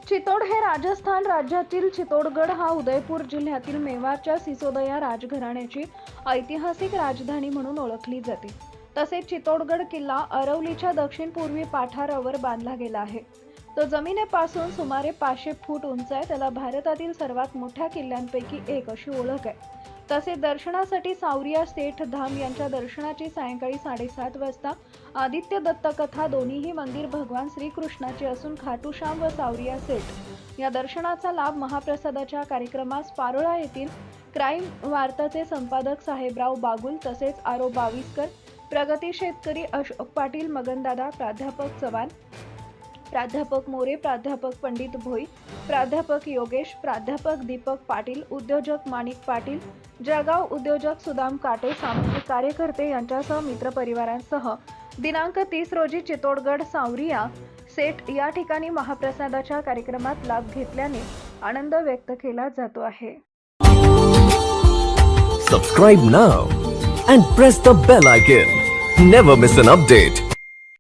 चितोड हे राजस्थान राज्यातील चितोडगड हा उदयपूर जिल्ह्यातील मेवाडच्या सिसोदिया राजघराण्याची ऐतिहासिक राजधानी म्हणून ओळखली जाते। तसेच चितोडगड किल्ला अरवलीच्या दक्षिण पूर्वी पठारावर बांधला गेला आहे। तो जमिनीपासून सुमारे 500 फूट उंच आहे। त्याला भारतातील सर्वात मोठ्या किल्ल्यांपैकी एक अशी ओळख आहे। तसेच दर्शनासाठी सावरिया सेठ धाम यांच्या दर्शनाची सायंकाळी 7:30 वाजता आदित्य दत्त कथा दोन्हीही मंदिर भगवान श्रीकृष्णाचे असून खाटूश्याम व सावरिया सेठ या दर्शनाचा लाभ महाप्रसादाच्या कार्यक्रमास पारोळा येथील क्राईम वार्ताचे संपादक साहेबराव बागुल तसेच आरो बाविस्कर, प्रगती शेतकरी अशोक पाटील, मगनदादा, प्राध्यापक चव्हाण, प्राध्यापक मोरे, प्राध्यापक पंडित भोई, प्राध्यापक योगेश, प्राध्यापक दीपक पाटील, उद्योजक माणिक पाटील, जळगाव उद्योजक सुदाम काटे, सामाजिक कार्यकर्ते यांच्यासह मित्रपरिवारांसह दिनांक 30 रोजी चितोडगड सावरिया सेठ या ठिकाणी महाप्रसादाच्या कार्यक्रमात लाभ घेतल्याने आनंद व्यक्त केला जातो आहे। Subscribe now and press the bell icon. Never miss an update.